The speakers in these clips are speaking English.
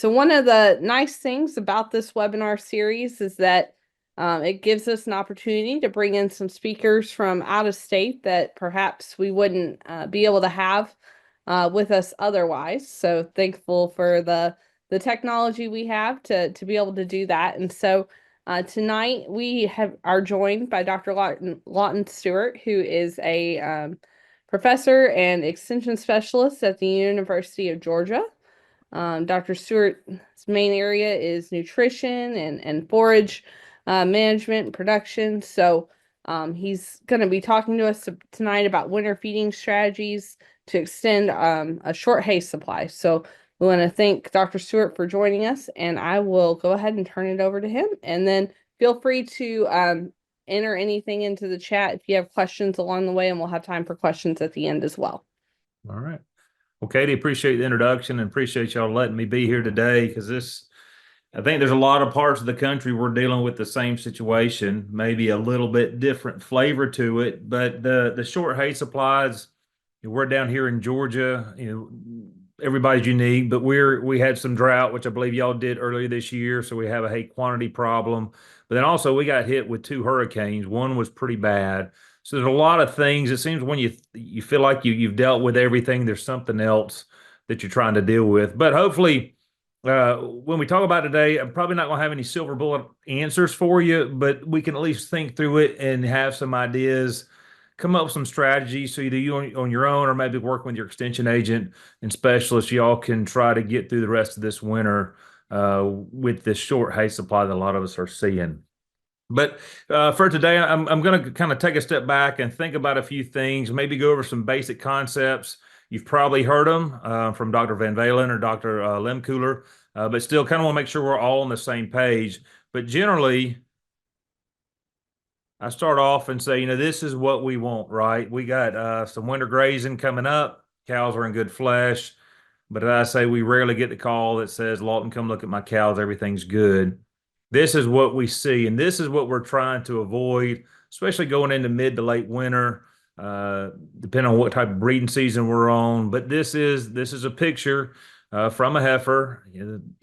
So one of the nice things about this webinar series is that it gives us an opportunity to bring in some speakers from out of state that perhaps we wouldn't be able to have with us otherwise. So thankful for the technology we have to be able to do that. And so tonight we are joined by Dr. Lawton Stewart, who is a professor and extension specialist at the University of Georgia. Dr. Stewart's main area is nutrition and forage management and production. So he's going to be talking to us tonight about winter feeding strategies to extend a short hay supply. So we want to thank Dr. Stewart for joining us, and I will go ahead and turn it over to him. And then feel free to enter anything into the chat if you have questions along the way, and we'll have time for questions at the end as well. All right. Well, Katie, appreciate the introduction and appreciate y'all letting me be here today because I think there's a lot of parts of the country we're dealing with the same situation, maybe a little bit different flavor to it, but the short hay supplies, we're down here in Georgia, everybody's unique, but we had some drought, which I believe y'all did earlier this year, so we have a hay quantity problem. But then also we got hit with 2 hurricanes. One was pretty bad. So there's a lot of things. It seems when you feel like you've dealt with everything, there's something else that you're trying to deal with. But hopefully, when we talk about today, I'm probably not going to have any silver bullet answers for you, but we can at least think through it and have some ideas, come up with some strategies. So either you on your own or maybe work with your extension agent and specialist, y'all can try to get through the rest of this winter with this short hay supply that a lot of us are seeing. But for today, I'm going to kind of take a step back and think about a few things, maybe go over some basic concepts. You've probably heard them from Dr. Van Valen or Dr. Lemcooler, but still kind of want to make sure we're all on the same page. But generally, I start off and say, this is what we want, right? We got some winter grazing coming up. Cows are in good flesh. But I say we rarely get the call that says, Lawton, come look at my cows. Everything's good. This is what we see, and this is what we're trying to avoid, especially going into mid to late winter, depending on what type of breeding season we're on. But this is a picture from a heifer.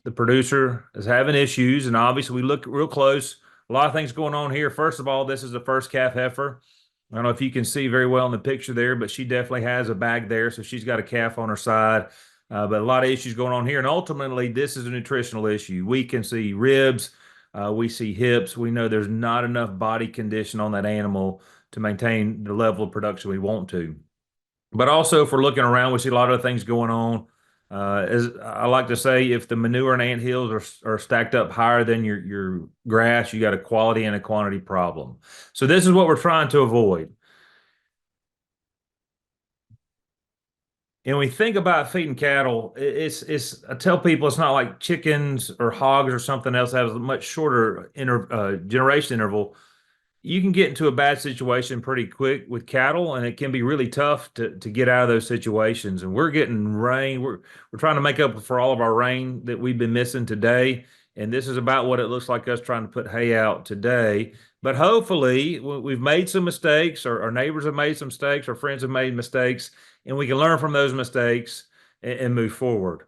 The producer is having issues, and obviously we look real close. A lot of things going on here. First of all, this is the first calf heifer. I don't know if you can see very well in the picture there, but she definitely has a bag there, so she's got a calf on her side. But a lot of issues going on here, and ultimately, this is a nutritional issue. We can see ribs. We see hips. We know there's not enough body condition on that animal to maintain the level of production we want to. But also, if we're looking around, we see a lot of things going on. As I like to say, if the manure and ant hills are stacked up higher than your grass, you got a quality and a quantity problem. So this is what we're trying to avoid. And when we think about feeding cattle, I tell people it's not like chickens or hogs or something else that has a much shorter generation interval. You can get into a bad situation pretty quick with cattle, and it can be really tough to get out of those situations. And we're getting rain. We're trying to make up for all of our rain that we've been missing today. And this is about what it looks like us trying to put hay out today. But hopefully, we've made some mistakes, or our neighbors have made some mistakes, our friends have made mistakes, and we can learn from those mistakes and move forward.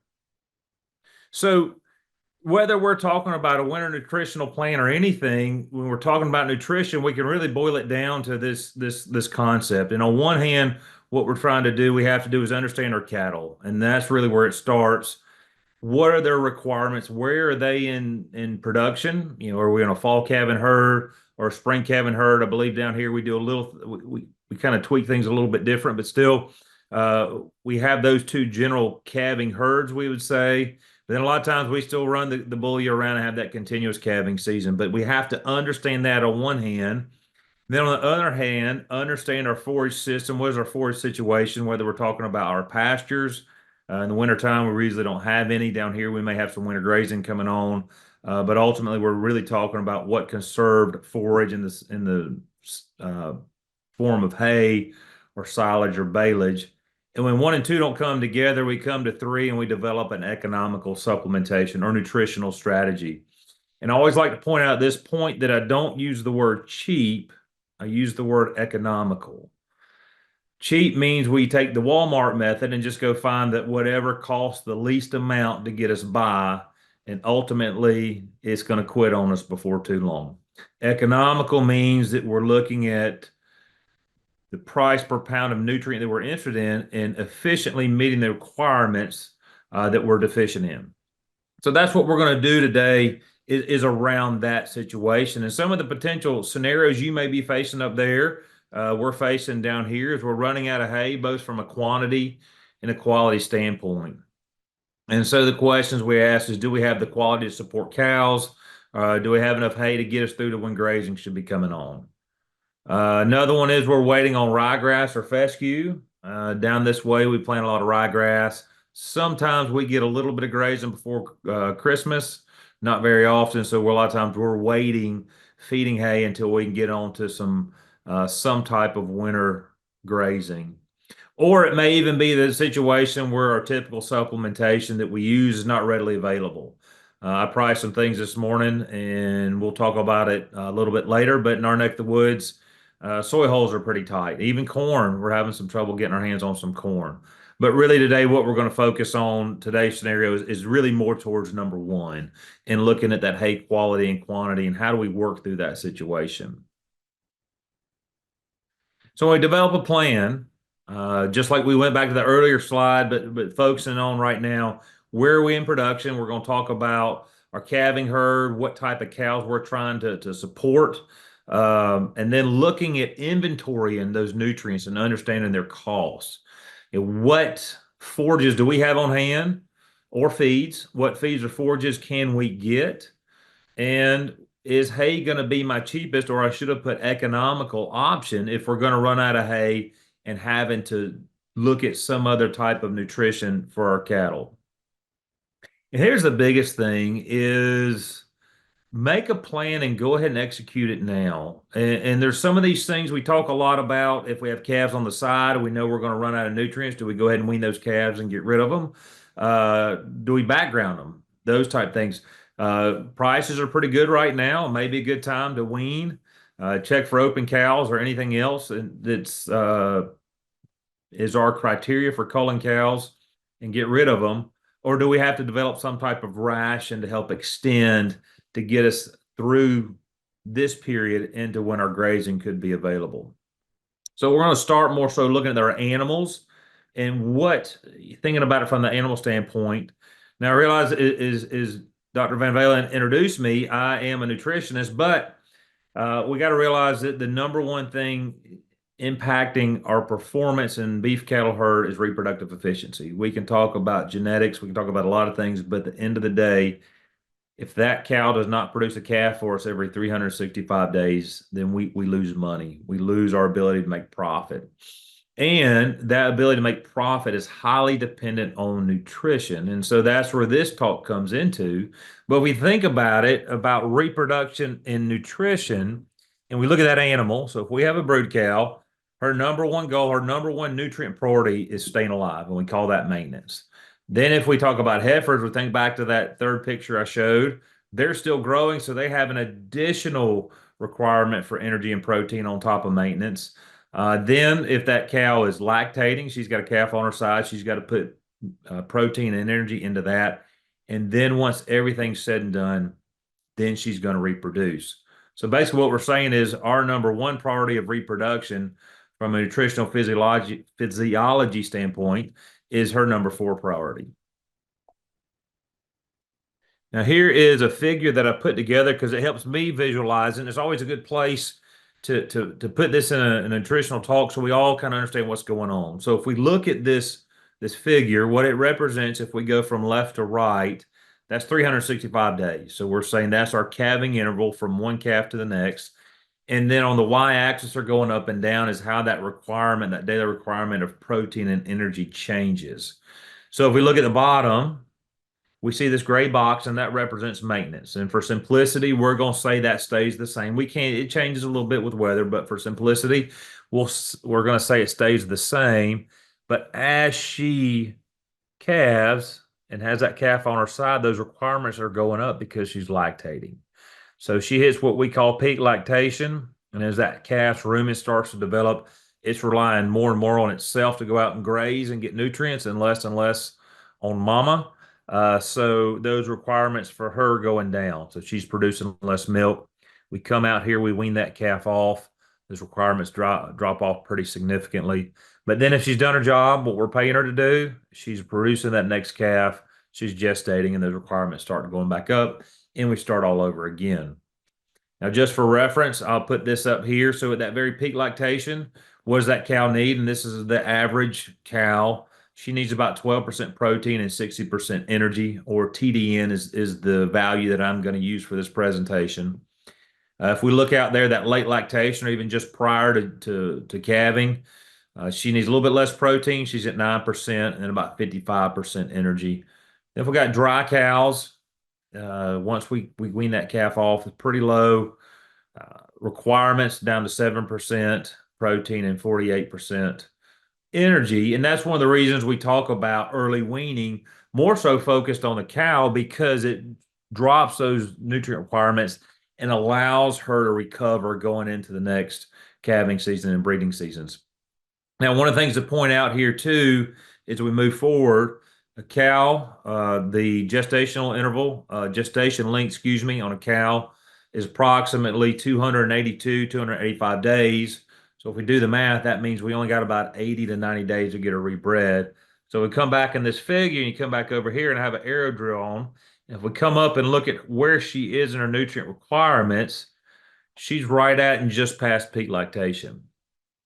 So whether we're talking about a winter nutritional plan or anything, when we're talking about nutrition, we can really boil it down to this concept. And on one hand, what we're trying to do, we have to do is understand our cattle, and that's really where it starts. What are their requirements? Where are they in production? Are we in a fall calving herd or a spring calving herd? I believe down here we do a little, we kind of tweak things a little bit different, but still, we have those two general calving herds, we would say. But then a lot of times we still run the bully around and have that continuous calving season. But we have to understand that on one hand. Then on the other hand, understand our forage system. What is our forage situation? Whether we're talking about our pastures. In the wintertime, we usually don't have any. Down here, we may have some winter grazing coming on. But ultimately, we're really talking about what conserved forage in the form of hay or silage or baleage. And when 1 and 2 don't come together, we come to 3 and we develop an economical supplementation or nutritional strategy. And I always like to point out at this point that I don't use the word cheap, I use the word economical. Cheap means we take the Walmart method and just go find that whatever costs the least amount to get us by. and ultimately it's going to quit on us before too long. Economical means that we're looking at the price per pound of nutrient that we're interested in and efficiently meeting the requirements that we're deficient in. So that's what we're going to do today is around that situation. And some of the potential scenarios you may be facing up there, we're facing down here is we're running out of hay, both from a quantity and a quality standpoint. And so the questions we ask is, do we have the quality to support cows? Do we have enough hay to get us through to when grazing should be coming on? Another one is we're waiting on ryegrass or fescue. Down this way, we plant a lot of ryegrass. Sometimes we get a little bit of grazing before Christmas, not very often. So a lot of times we're waiting, feeding hay until we can get on to some type of winter grazing. Or it may even be the situation where our typical supplementation that we use is not readily available. I priced some things this morning, and we'll talk about it a little bit later. But in our neck of the woods, soy hulls are pretty tight. Even corn, we're having some trouble getting our hands on some corn. But really today, what we're going to focus on today's scenario is really more towards number one and looking at that hay quality and quantity and how do we work through that situation. So when we develop a plan, just like we went back to the earlier slide, but focusing on right now, where are we in production? We're going to talk about our calving herd, what type of cows we're trying to support, and then looking at inventory and those nutrients and understanding their costs. And what forages do we have on hand or feeds? What feeds or forages can we get? And is hay going to be my cheapest, or I should have put economical option if we're going to run out of hay and having to look at some other type of nutrition for our cattle? And here's the biggest thing is make a plan and go ahead and execute it now. And there's some of these things we talk a lot about. If we have calves on the side and we know we're going to run out of nutrients, do we go ahead and wean those calves and get rid of them? Do we background them? Those type things. Prices are pretty good right now. Maybe a good time to wean. Check for open cows or anything else that's is our criteria for culling cows and get rid of them. Or do we have to develop some type of ration to help extend to get us through this period into when our grazing could be available? So we're going to start more so looking at our animals and thinking about it from the animal standpoint. Now I realize is Dr. Van Valen introduced me, I am a nutritionist, but we got to realize that the number one thing impacting our performance in beef cattle herd is reproductive efficiency. We can talk about genetics, we can talk about a lot of things, but at the end of the day, if that cow does not produce a calf for us every 365 days, then we lose money. We lose our ability to make profit. And that ability to make profit is highly dependent on nutrition. And so that's where this talk comes into. But we think about it, about reproduction and nutrition, and we look at that animal. So if we have a brood cow, her number one goal, her number one nutrient priority is staying alive, and we call that maintenance. Then if we talk about heifers, we think back to that third picture I showed, they're still growing, so they have an additional requirement for energy and protein on top of maintenance. Then if that cow is lactating, she's got a calf on her side, she's got to put protein and energy into that. And then once everything's said and done, then she's going to reproduce. So basically what we're saying is our number one priority of reproduction from a nutritional physiology standpoint is her number four priority. Now here is a figure that I put together because it helps me visualize, and it's always a good place to put this in a nutritional talk so we all kind of understand what's going on. So if we look at this figure, what it represents, if we go from left to right, that's 365 days. So we're saying that's our calving interval from one calf to the next. And then on the y-axis are going up and down is how that requirement, that daily requirement of protein and energy changes. So if we look at the bottom, we see this gray box, and that represents maintenance. And for simplicity, we're going to say that stays the same. It changes a little bit with weather, but for simplicity, we're going to say it stays the same. But as she calves and has that calf on her side, those requirements are going up because she's lactating. So she hits what we call peak lactation. And as that calf's rumen starts to develop, it's relying more and more on itself to go out and graze and get nutrients and less on mama. So those requirements for her going down. So she's producing less milk. We come out here, we wean that calf off. Those requirements drop off pretty significantly. But then if she's done her job, what we're paying her to do, she's producing that next calf, she's gestating, and those requirements start going back up, and we start all over again. Now, just for reference, I'll put this up here. So at that very peak lactation, what does that cow need? And this is the average cow. She needs about 12% protein and 60% energy, or TDN is the value that I'm going to use for this presentation. If we look out there, that late lactation, or even just prior to calving, she needs a little bit less protein. She's at 9% and then about 55% energy. If we got dry cows, once we wean that calf off, it's pretty low. Requirements down to 7% protein and 48% energy. And that's one of the reasons we talk about early weaning, more so focused on the cow because it drops those nutrient requirements and allows her to recover going into the next calving season and breeding seasons. Now, one of the things to point out here too is we move forward, a cow, the gestational interval, gestation length, excuse me, on a cow is approximately 282, 285 days. So if we do the math, that means we only got about 80 to 90 days to get her rebred. So we come back in this figure and you come back over here and have an arrow drill on. If we come up and look at where she is in her nutrient requirements, she's right at and just past peak lactation.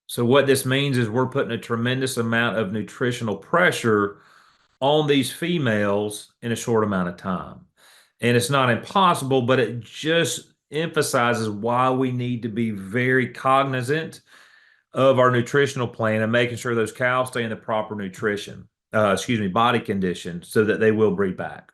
So what this means is we're putting a tremendous amount of nutritional pressure on these females in a short amount of time. And it's not impossible, but it just emphasizes why we need to be very cognizant of our nutritional plan and making sure those cows stay in the proper body condition so that they will breed back.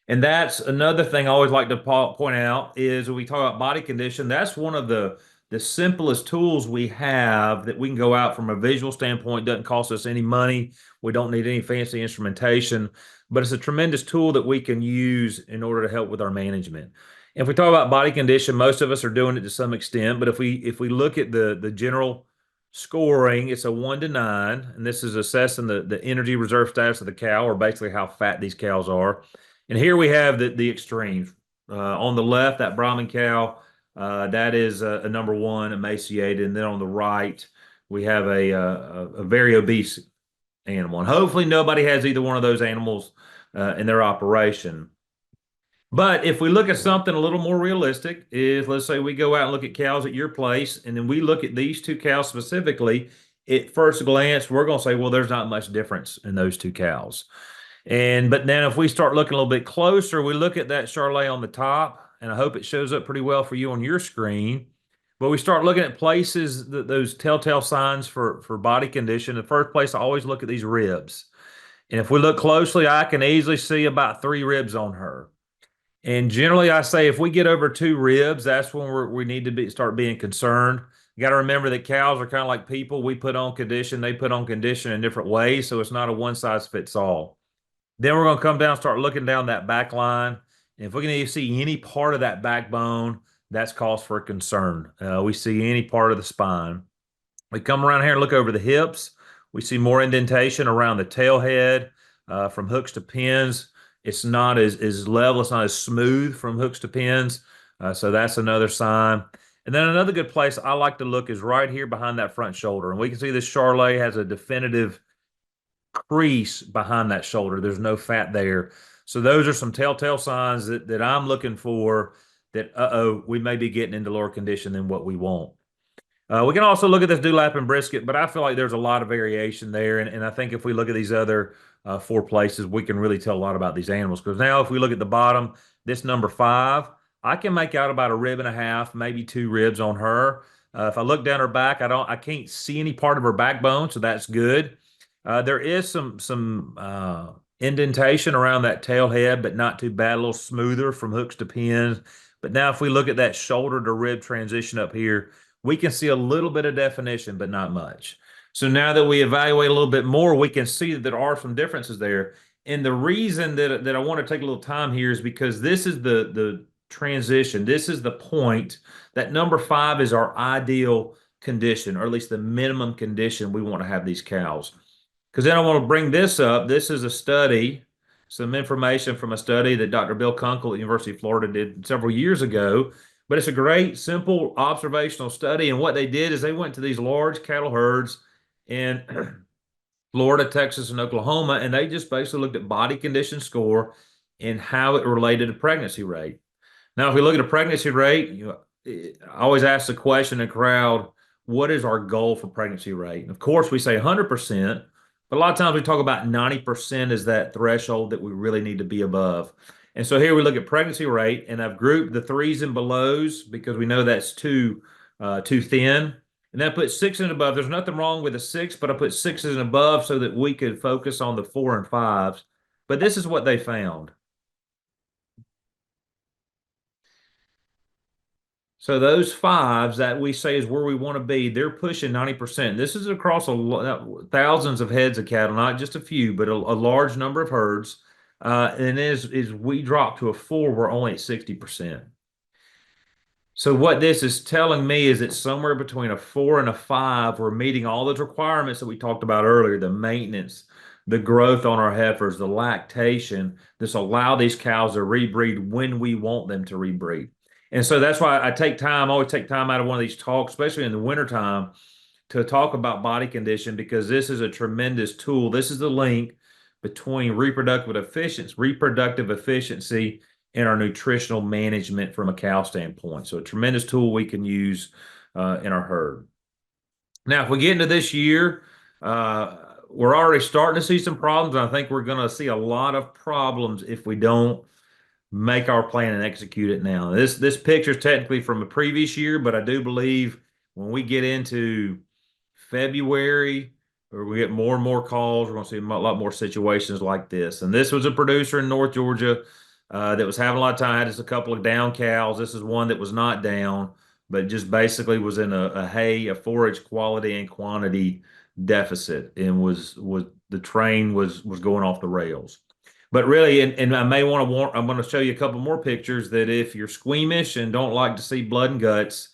And that's another thing I always like to point out is when we talk about body condition, that's one of the simplest tools we have that we can go out from a visual standpoint. Doesn't cost us any money. We don't need any fancy instrumentation, but it's a tremendous tool that we can use in order to help with our management. And if we talk about body condition, most of us are doing it to some extent, but if we look at the general scoring, it's a 1 to 9, and this is assessing the energy reserve status of the cow, or basically how fat these cows are. And here we have the extremes. On the left, that Brahman cow, that is a number 1, emaciated. And then on the right, we have a very obese animal. And hopefully nobody has either one of those animals in their operation. But if we look at something a little more realistic, is let's say we go out and look at cows at your place, and then we look at these two cows specifically, at first glance, we're going to say, well, there's not much difference in those two cows. But then if we start looking a little bit closer, we look at that Charlet on the top, and I hope it shows up pretty well for you on your screen. But we start looking at places, those telltale signs for body condition. The first place, I always look at these ribs. And if we look closely, I can easily see about 3 ribs on her. And generally, I say if we get over 2 ribs, that's when we need to start being concerned. You got to remember that cows are kind of like people. We put on condition, they put on condition in different ways. So it's not a one size fits all. Then we're going to come down, start looking down that back line. And if we can see any part of that backbone, that's cause for concern. We see any part of the spine. We come around here and look over the hips. We see more indentation around the tail head, from hooks to pins. It's not as level, it's not as smooth from hooks to pins. So that's another sign. And then another good place I like to look is right here behind that front shoulder. And we can see this Charlet has a definitive crease behind that shoulder. There's no fat there. So those are some telltale signs that I'm looking for that, we may be getting into lower condition than what we want. We can also look at this dewlap and brisket, but I feel like there's a lot of variation there. And I think if we look at these other 4 places, we can really tell a lot about these animals. Because now if we look at the bottom, this number 5, I can make out about 1.5 ribs, maybe 2 ribs on her. If I look down her back, I can't see any part of her backbone, so that's good. There is some indentation around that tail head, but not too bad, a little smoother from hooks to pins. But now if we look at that shoulder to rib transition up here, we can see a little bit of definition, but not much. So now that we evaluate a little bit more, we can see that there are some differences there. And the reason that I want to take a little time here is because this is the transition. This is the point that number 5 is our ideal condition, or at least the minimum condition we want to have these cows. Because then I want to bring this up. This is a study some information from a study that Dr. Bill Kunkel at the University of Florida did several years ago. But it's a great, simple observational study. And what they did is they went to these large cattle herds in Florida, Texas, and Oklahoma, and they just basically looked at body condition score and how it related to pregnancy rate. Now, if we look at a pregnancy rate, I always ask the question in the crowd, what is our goal for pregnancy rate? And of course, we say 100%, but a lot of times we talk about 90% is that threshold that we really need to be above. And so here we look at pregnancy rate, and I've grouped the threes and belows because we know that's too thin. And then I put six and above. There's nothing wrong with a six, but I put sixes and above so that we could focus on the four and fives. But this is what they found. So those fives that we say is where we want to be, they're pushing 90%. This is across thousands of heads of cattle, not just a few, but a large number of herds. And as we drop to a four, we're only at 60%. So what this is telling me is that somewhere between a four and a five, we're meeting all those requirements that we talked about earlier, the maintenance, the growth on our heifers, the lactation, this allow these cows to rebreed when we want them to rebreed. And so that's why always take time out of one of these talks, especially in the wintertime, to talk about body condition because this is a tremendous tool. This is the link between reproductive efficiency and our nutritional management from a cow standpoint. So a tremendous tool we can use in our herd. Now, if we get into this year, we're already starting to see some problems. And I think we're going to see a lot of problems if we don't make our plan and execute it now. This picture is technically from a previous year, but I do believe when we get into February, or we get more and more calls, we're going to see a lot more situations like this. And this was a producer in North Georgia that was having a lot of time. Had just a couple of down cows. This is one that was not down, but just basically was in a forage quality and quantity deficit, and was the train was going off the rails. But really, and I may want to I'm going to show you a couple more pictures that if you're squeamish and don't like to see blood and guts,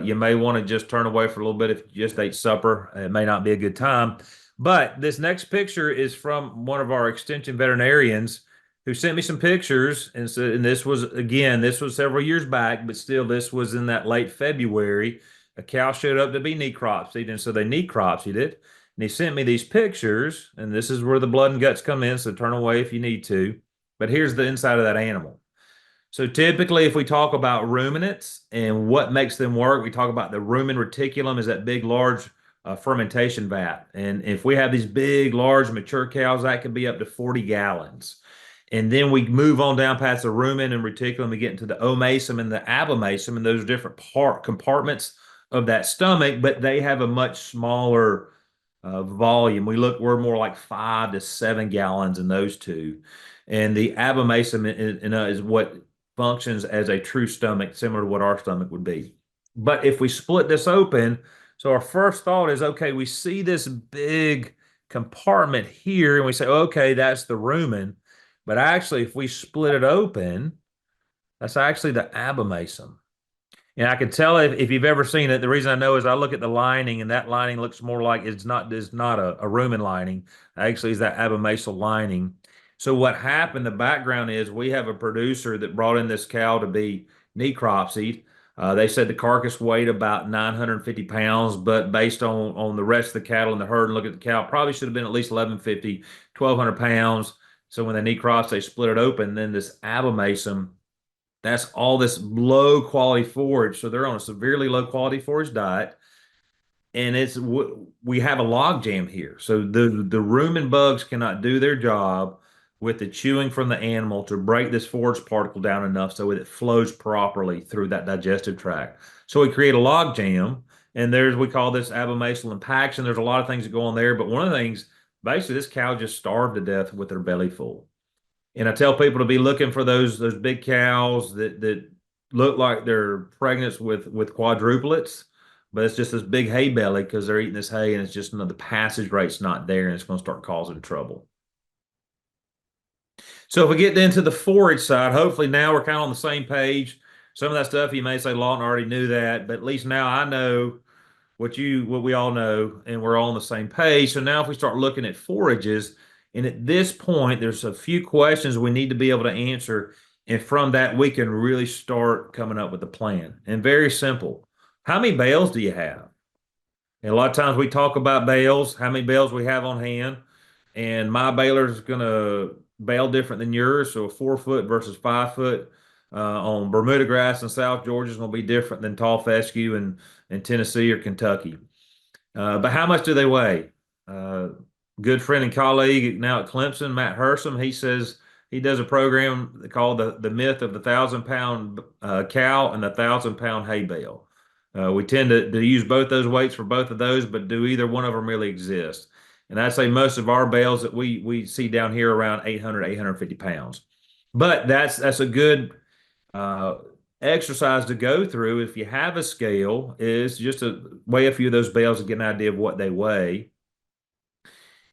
you may want to just turn away for a little bit if you just ate supper. It may not be a good time. But this next picture is from one of our extension veterinarians who sent me some pictures. And so, and this was several years back, but still, this was in that late February. A cow showed up to be necropsied, and so they necropsied it. And he sent me these pictures, and this is where the blood and guts come in, so turn away if you need to. But here's the inside of that animal. So typically, if we talk about ruminants and what makes them work, we talk about the rumen reticulum is that big, large fermentation vat. And if we have these big, large, mature cows, that can be up to 40 gallons. And then we move on down past the rumen and reticulum, we get into the omasum and the abomasum, and those are different compartments of that stomach, but they have a much smaller volume. We're more like 5 to 7 gallons in those two. And the abomasum is what functions as a true stomach, similar to what our stomach would be. But if we split this open, so our first thought is, okay, we see this big compartment here, and we say, okay, that's the rumen. But actually, if we split it open, that's actually the abomasum. And I can tell if you've ever seen it, the reason I know is I look at the lining, and that lining looks more like it's not a rumen lining. Actually, it's that abomasal lining. So what happened, the background is we have a producer that brought in this cow to be necropsied. They said the carcass weighed about 950 pounds, but based on the rest of the cattle in the herd and look at the cow, probably should have been at least 1150, 1200 pounds. So when they necropsed, they split it open. Then this abomasum, that's all this low quality forage. So they're on a severely low quality forage diet. And we have a log jam here. So the rumen bugs cannot do their job with the chewing from the animal to break this forage particle down enough so it flows properly through that digestive tract. So we create a log jam, and we call this abomasal impaction. There's a lot of things that go on there, but one of the things, basically, this cow just starved to death with their belly full. And I tell people to be looking for those big cows that look like they're pregnant with quadruplets, but it's just this big hay belly because they're eating this hay, and it's just the passage rate's not there, and it's going to start causing trouble. So if we get into the forage side, hopefully now we're kind of on the same page. Some of that stuff you may say, Lawton already knew that, but at least now I know what we all know, and we're all on the same page. So now if we start looking at forages, And at this point, there's a few questions we need to be able to answer. And from that, we can really start coming up with a plan. And very simple. How many bales do you have? And a lot of times we talk about bales, how many bales we have on hand. And my baler is going to bale different than yours. So a 4 foot versus 5 foot on Bermuda grass in South Georgia is going to be different than tall fescue in Tennessee or Kentucky. But how much do they weigh? Uh, Good friend and colleague now at Clemson, Matt Hersom, he says he does a program called the Myth of the 1,000 pound cow and the 1,000 pound hay bale. We tend to use both those weights for both of those, but do either one of them really exist? And I'd say most of our bales that we see down here around 800, 850 pounds. But that's a good uh, exercise to go through if you have a scale is just to weigh a few of those bales to get an idea of what they weigh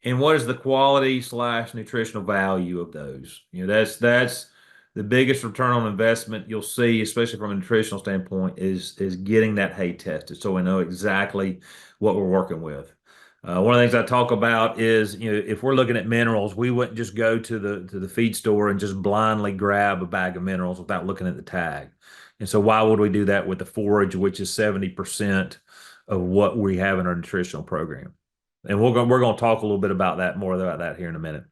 and what is the quality slash nutritional value of those. That's the biggest return on investment you'll see, especially from a nutritional standpoint, is getting that hay tested so we know exactly what we're working with. One of the things I talk about is, if we're looking at minerals, we wouldn't just go to the feed store and just blindly grab a bag of minerals without looking at the tag. And so why would we do that with the forage, which is 70% of what we have in our nutritional program? And we're going to talk a little bit about that more about that here in a minute.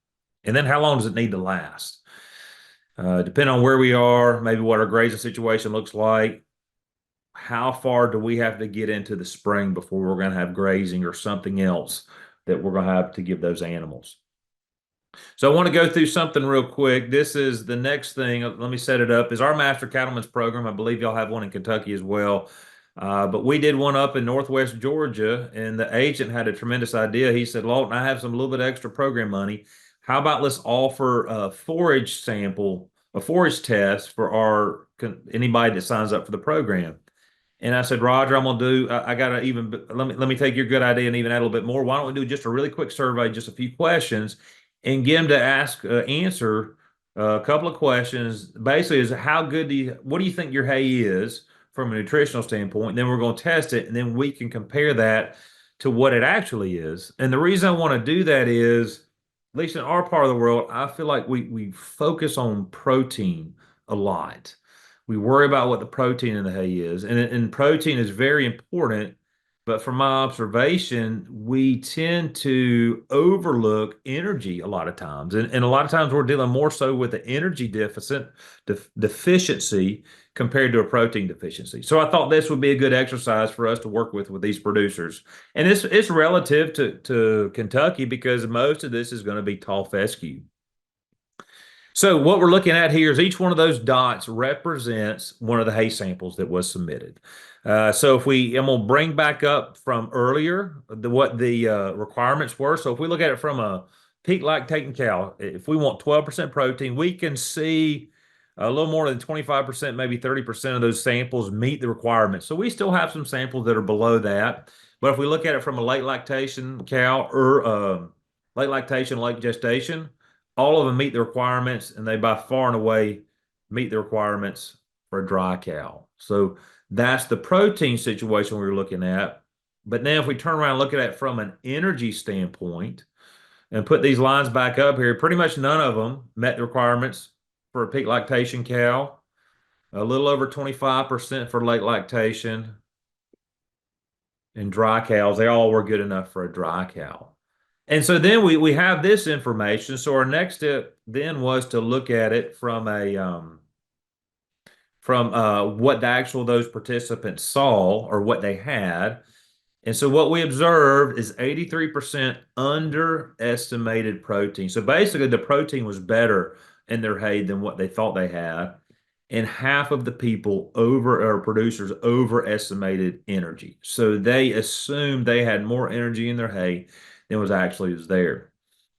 And then how long does it need to last? Depending on where we are, maybe what our grazing situation looks like, how far do we have to get into the spring before we're going to have grazing or something else that we're going to have to give those animals? So I want to go through something real quick. This is the next thing. Let me set it up. Is our Master Cattlemen's program. I believe y'all have one in Kentucky as well. But we did one up in Northwest Georgia, and the agent had a tremendous idea. He said, Lawton, I have some little bit of extra program money. How about let's offer a forage test for anybody that signs up for the program? And I said, Roger, I'm gonna do. I gotta even let me take your good idea and even add a little bit more. Why don't we do just a really quick survey, just a few questions, and get them to answer a couple of questions. Basically, is what do you think your hay is from a nutritional standpoint? And then we're going to test it, and then we can compare that to what it actually is. And the reason I want to do that is, at least in our part of the world, I feel like we focus on protein a lot. We worry about what the protein in the hay is, and protein is very important. But from my observation, we tend to overlook energy a lot of times. And a lot of times we're dealing more so with the energy deficiency compared to a protein deficiency. So I thought this would be a good exercise for us to work with these producers. And it's relative to Kentucky because most of this is going to be tall fescue. So what we're looking at here is each one of those dots represents one of the hay samples that was submitted. So I'm going to bring back up from earlier what the requirements were. So if we look at it from a peak lactating cow, if we want 12% protein, we can see a little more than 25%, maybe 30% of those samples meet the requirements. So we still have some samples that are below that. But if we look at it from a late lactation cow or late lactation, late gestation, all of them meet the requirements, and they by far and away meet the requirements for a dry cow. So that's the protein situation we were looking at. But now if we turn around and look at it from an energy standpoint and put these lines back up here, pretty much none of them met the requirements for a peak lactation cow, a little over 25% for late lactation, and dry cows, they all were good enough for a dry cow. And so then we have this information. So our next step then was to look at it from what the actual those participants saw or what they had. And so what we observed is 83% underestimated protein. So basically the protein was better in their hay than what they thought they had. And half of the people producers overestimated energy. So they assumed they had more energy in their hay than was there.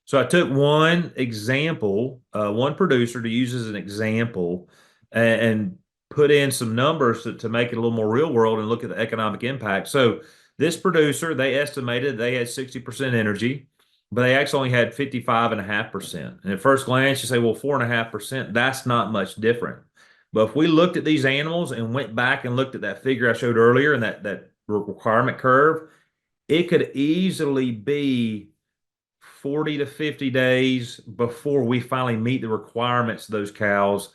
So I took one example, one producer to use as an example and put in some numbers to make it a little more real world and look at the economic impact. So this producer, they estimated they had 60% energy, but they actually only had 55.5%. And at first glance, you say, well, 4.5%, that's not much different. But if we looked at these animals and went back and looked at that figure I showed earlier and that requirement curve, it could easily be 40 to 50 days before we finally meet the requirements of those cows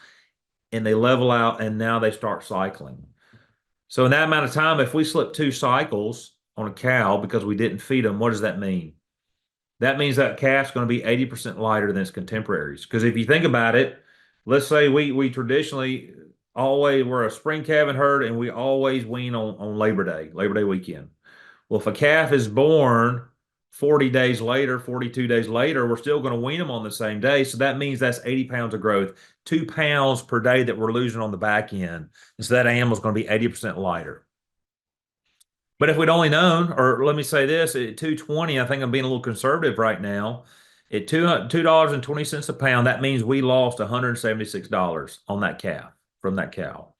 and they level out and now they start cycling. So in that amount of time, if we slip 2 cycles on a cow because we didn't feed them, what does that mean? That means that calf's going to be 80% lighter than its contemporaries. Because if you think about it, let's say we traditionally always we're a spring calving herd and we always wean on Labor Day weekend. Well, if a calf is born 40 days later, 42 days later, we're still going to wean them on the same day. So that means that's 80 pounds of growth, 2 pounds per day that we're losing on the back end. And so that animal's going to be 80% lighter. But if we'd only known, or let me say this, at 220, I think I'm being a little conservative right now. At $2.20 a pound, that means we lost $176 on that calf from that cow.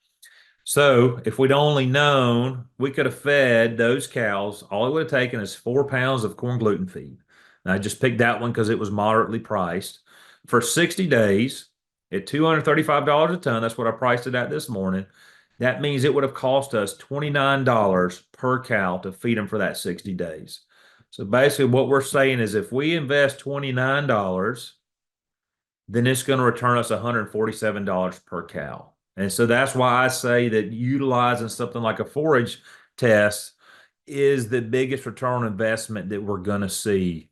So if we'd only known, we could have fed those cows. All it would have taken is 4 pounds of corn gluten feed. And I just picked that one because it was moderately priced for 60 days at $235 a ton. That's what I priced it at this morning. That means it would have cost us $29 per cow to feed them for that 60 days. So basically, what we're saying is if we invest $29, then it's going to return us $147 per cow. And so that's why I say that utilizing something like a forage test is the biggest return on investment that we're going to see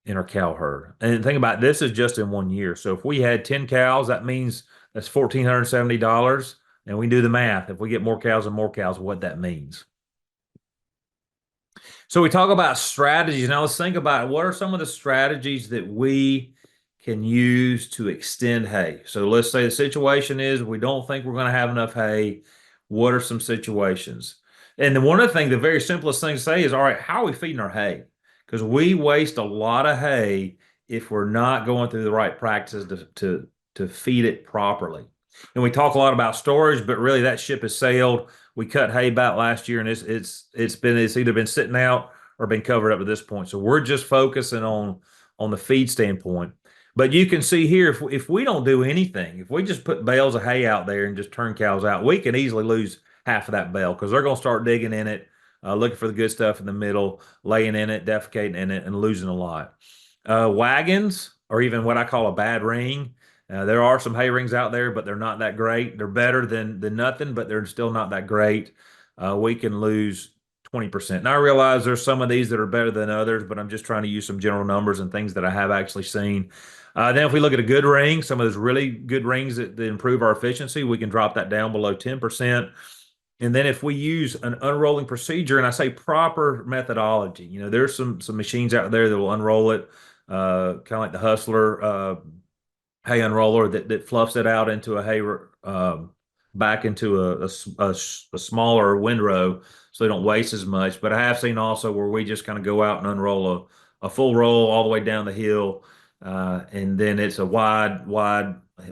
in our cow herd. And think about it, this is just in 1 year. So if we had 10 cows, that means that's $1,470. And we do the math. If we get more cows and more cows, what that means. So we talk about strategies. Now let's think about what are some of the strategies that we can use to extend hay. So let's say the situation is we don't think we're going to have enough hay. What are some situations? And then one of the things, the very simplest thing to say is, all right, how are we feeding our hay? Because we waste a lot of hay if we're not going through the right practices to feed it properly. And we talk a lot about storage, but really that ship has sailed. We cut hay back last year, and it's either been sitting out or been covered up at this point. So we're just focusing on the feed standpoint. But you can see here, if we don't do anything, if we just put bales of hay out there and just turn cows out, we can easily lose half of that bale because they're going to start digging in it, looking for the good stuff in the middle, laying in it, defecating in it, and losing a lot. Wagons, or even what I call a bad ring. There are some hay rings out there, but they're not that great. They're better than nothing, but they're still not that great. We can lose 20%. And I realize there's some of these that are better than others, but I'm just trying to use some general numbers and things that I have actually seen. Then if we look at a good ring, some of those really good rings that improve our efficiency, we can drop that down below 10%. And then if we use an unrolling procedure, and I say proper methodology, there's some machines out there that will unroll it, kind of like the Hustler hay unroller that fluffs it out into a hay back into a smaller windrow so they don't waste as much. But I have seen also where we just kind of go out and unroll a full roll all the way down the hill, and then it's a wide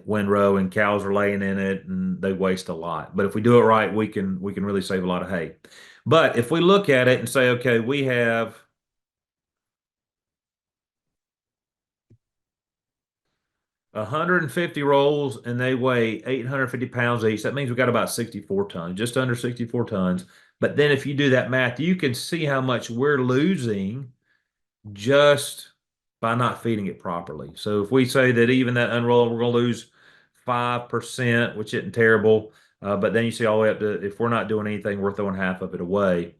windrow and cows are laying in it and they waste a lot. But if we do it right, we can really save a lot of hay. But if we look at it and say, okay, we have 150 rolls and they weigh 850 pounds each. That means we got about 64 tons, just under 64 tons. But then if you do that math, you can see how much we're losing just by not feeding it properly. So if we say that even that unroll, we're going to lose 5%, which isn't terrible. But then you see all the way up to, if we're not doing anything, we're throwing half of it away.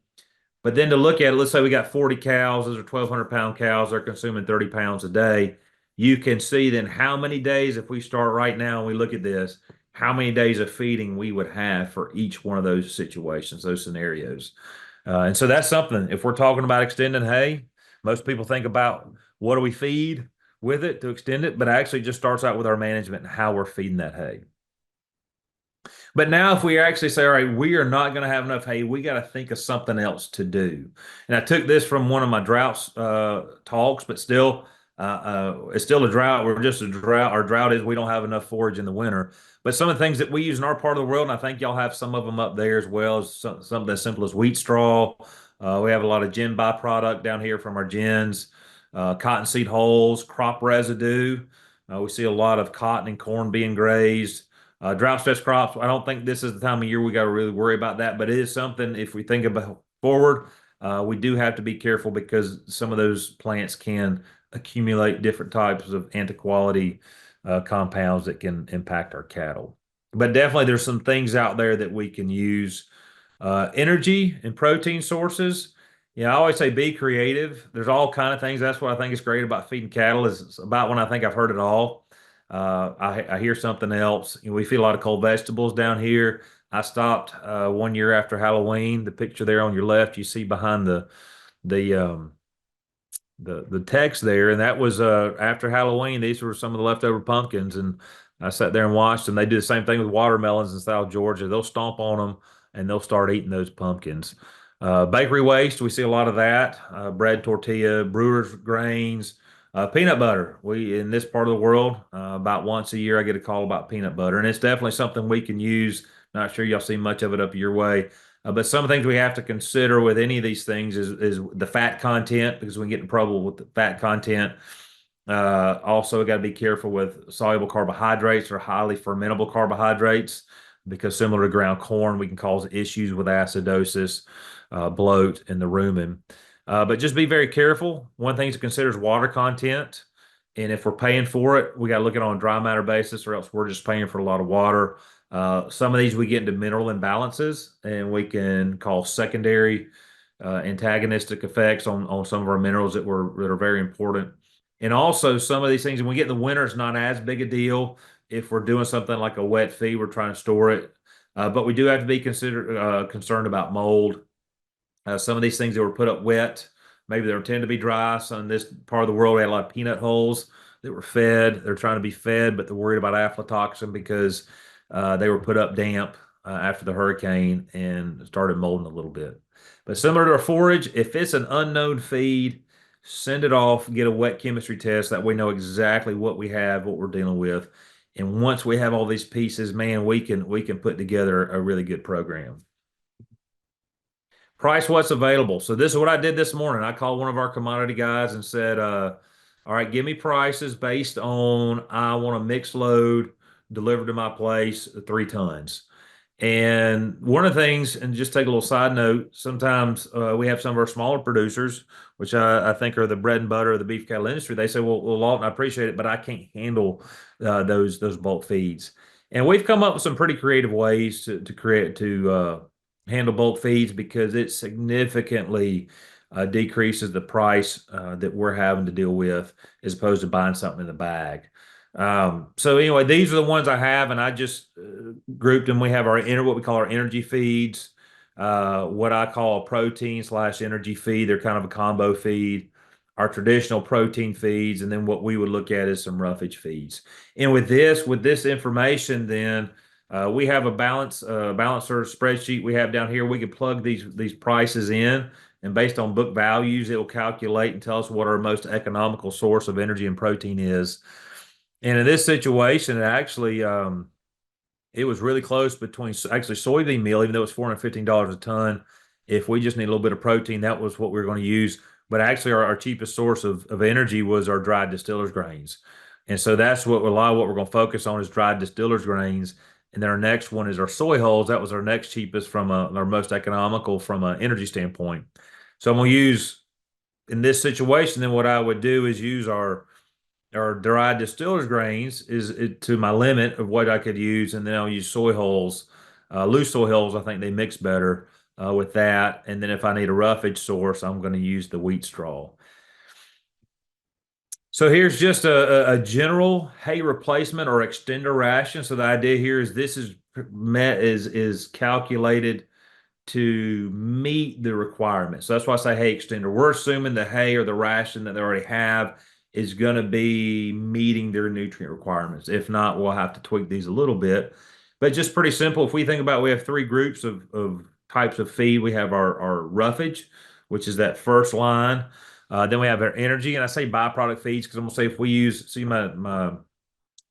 But then to look at it, let's say we got 40 cows. Those are 1,200-pound cows. They're consuming 30 pounds a day. You can see then how many days, if we start right now and we look at this, how many days of feeding we would have for each one of those situations, those scenarios. And so that's something, if we're talking about extending hay, most people think about what do we feed with it to extend it, but it actually just starts out with our management and how we're feeding that hay. But now if we actually say, all right, we are not going to have enough hay, we got to think of something else to do. And I took this from one of my droughts talks, but still, it's still a drought. We're just a drought. Our drought is we don't have enough forage in the winter. But some of the things that we use in our part of the world, and I think y'all have some of them up there as well, as something as simple as wheat straw. We have a lot of gin byproduct down here from our gins, cottonseed hulls, crop residue. We see a lot of cotton and corn being grazed. Drought stress crops, I don't think this is the time of year we got to really worry about that, but it is something if we think about forward, we do have to be careful because some of those plants can accumulate different types of anti-quality compounds that can impact our cattle. But definitely, there's some things out there that we can use. Energy and protein sources. Yeah, I always say be creative. There's all kind of things. That's what I think is great about feeding cattle. Is it's about when I think I've heard it all. I hear something else. You know, we feed a lot of cold vegetables down here. I stopped one year after Halloween. The picture there on your left, you see behind the the text there, and that was after Halloween. These were some of the leftover pumpkins, and I sat there and watched them. They do the same thing with watermelons in South Georgia. They'll stomp on them and they'll start eating those pumpkins. Bakery waste, we see a lot of that. Bread, tortilla, brewers grains, peanut butter. We in this part of the world, about once a year, I get a call about peanut butter, and it's definitely something we can use. Not sure y'all see much of it up your way. But some things we have to consider with any of these things is the fat content because we can get in trouble with the fat content. Also, we got to be careful with soluble carbohydrates or highly fermentable carbohydrates because similar to ground corn, we can cause issues with acidosis, bloat, and the rumen. But just be very careful. One thing to consider is water content. And if we're paying for it, we got to look at it on a dry matter basis, or else we're just paying for a lot of water. Some of these we get into mineral imbalances, and we can cause secondary antagonistic effects on some of our minerals that are very important. And also some of these things, when we get in the winter, it's not as big a deal. If we're doing something like a wet feed, we're trying to store it. But we do have to be concerned about mold. Some of these things that were put up wet, maybe they tend to be dry. So in this part of the world, we had a lot of peanut hulls that were fed. They're trying to be fed, but they're worried about aflatoxin because they were put up damp after the hurricane and started molding a little bit. But similar to our forage, if it's an unknown feed, send it off, get a wet chemistry test. That we know exactly what we have, what we're dealing with. And once we have all these pieces, man, we can put together a really good program. Price what's available. So this is what I did this morning. I called one of our commodity guys and said, all right, give me prices based on I want a mixed load delivered to my place, 3 tons. And one of the things, and just take a little side note, sometimes we have some of our smaller producers, which I think are the bread and butter of the beef cattle industry. They say, well, Lawton, I appreciate it, but I can't handle those bulk feeds. And we've come up with some pretty creative ways to create handle bulk feeds because it significantly decreases the price that we're having to deal with as opposed to buying something in the bag. So anyway, these are the ones I have, and I just grouped them. We have what we call our energy feeds, what I call a protein slash energy feed. They're kind of a combo feed. Our traditional protein feeds, and then what we would look at is some roughage feeds. And with this information, then we have a balancer spreadsheet we have down here. We can plug these prices in, and based on book values, it will calculate and tell us what our most economical source of energy and protein is. And in this situation, it was really close between actually soybean meal, even though it's $415 a ton. If we just need a little bit of protein, that was what we were going to use. But actually, our cheapest source of energy was our dried distillers grains. And so that's what a lot of what we're going to focus on is dried distillers grains. And then our next one is our soy hulls. That was our next cheapest our most economical from an energy standpoint. So I'm going to use in this situation, then what I would do is use our or dried distillers grains to my limit of what I could use, and then I'll use soy hulls, loose soy hulls. I think they mix better with that. And then if I need a roughage source, I'm going to use the wheat straw. So here's just a general hay replacement or extender ration. So the idea here is this is calculated to meet the requirements. So that's why I say hay extender. We're assuming the hay or the ration that they already have is going to be meeting their nutrient requirements. If not, we'll have to tweak these a little bit. But just pretty simple. If we think about, we have 3 groups of types of feed. We have our roughage, which is that first line. Then we have our energy, and I say byproduct feeds because I'm gonna say if we use, see my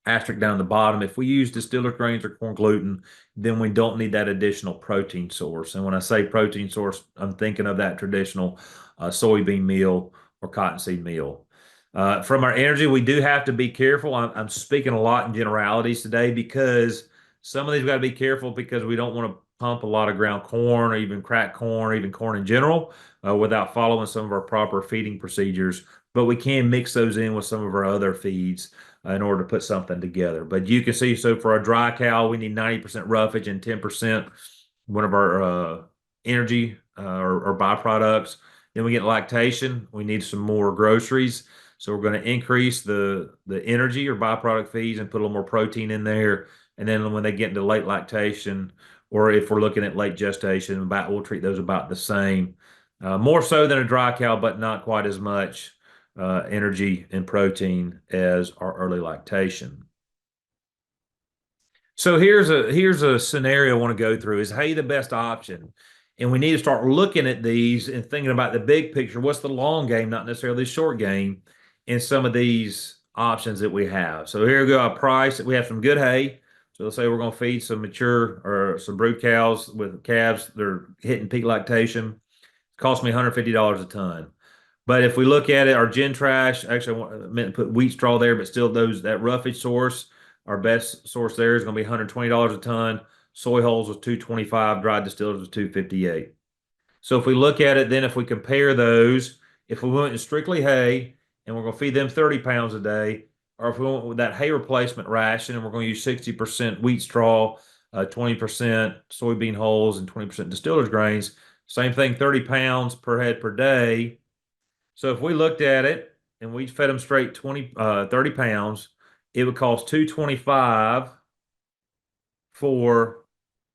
asterisk down the bottom, if we use distillers grains or corn gluten, then we don't need that additional protein source. And when I say protein source, I'm thinking of that traditional soybean meal or cottonseed meal. From our energy, we do have to be careful. I'm speaking a lot in generalities today because some of these got to be careful because we don't want to pump a lot of ground corn or even cracked corn or even corn in general without following some of our proper feeding procedures. but we can mix those in with some of our other feeds in order to put something together. But you can see, so for a dry cow, we need 90% roughage and 10% one of our energy or byproducts. Then we get lactation. We need some more groceries. So we're going to increase the energy or byproduct feeds and put a little more protein in there. And then when they get into late lactation, or if we're looking at late gestation, we'll treat those about the same. More so than a dry cow, but not quite as much energy and protein as our early lactation. So here's a scenario I want to go through. Is hay the best option? And we need to start looking at these and thinking about the big picture. What's the long game, not necessarily the short game, in some of these options that we have. So here we go, a price. We have some good hay. So let's say we're going to feed some mature or some brood cows with calves. They're hitting peak lactation. It costs me $150 a ton. But if we look at it, our gen trash, actually I meant to put wheat straw there, but still that roughage source, our best source there is going to be $120 a ton. Soy hulls was $225, dried distillers was $258. So if we look at it, then if we compare those, if we went strictly hay and we're going to feed them 30 pounds a day, or if we went with that hay replacement ration and we're going to use 60% wheat straw, 20% soybean hulls, and 20% distillers grains, same thing, 30 pounds per head per day. So if we looked at it and we fed them straight 30 pounds, it would cost $225 for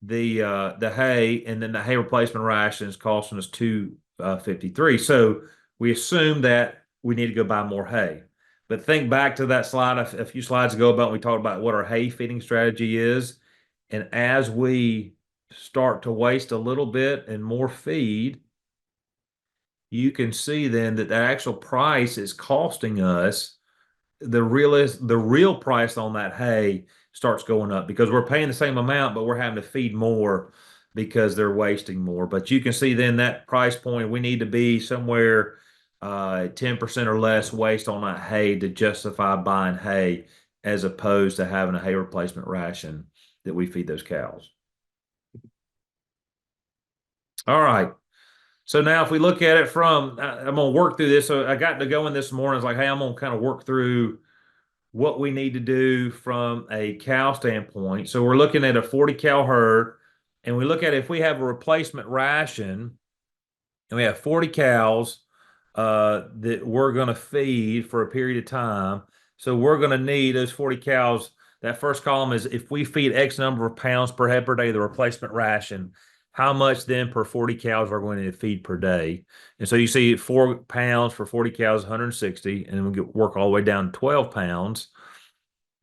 the hay, and then the hay replacement ration is costing us $253. So we assume that we need to go buy more hay. But think back to that slide a few slides ago about when we talked about what our hay feeding strategy is. And as we start to waste a little bit and more feed, you can see then that the actual price is costing us the real price on that hay starts going up because we're paying the same amount, but we're having to feed more because they're wasting more. But you can see then that price point, we need to be somewhere 10% or less waste on that hay to justify buying hay as opposed to having a hay replacement ration that we feed those cows. All right. So now if we look at it from, I'm going to work through this. So I got to go in this morning. It's like, hey, I'm going to kind of work through what we need to do from a cow standpoint. So we're looking at a 40 cow herd, and we look at if we have a replacement ration and we have 40 cows that we're going to feed for a period of time. So we're going to need those 40 cows. That first column is if we feed X number of pounds per head per day, the replacement ration, how much then per 40 cows are going to feed per day. And so you see 4 pounds for 40 cows, 160, and then we work all the way down to 12 pounds.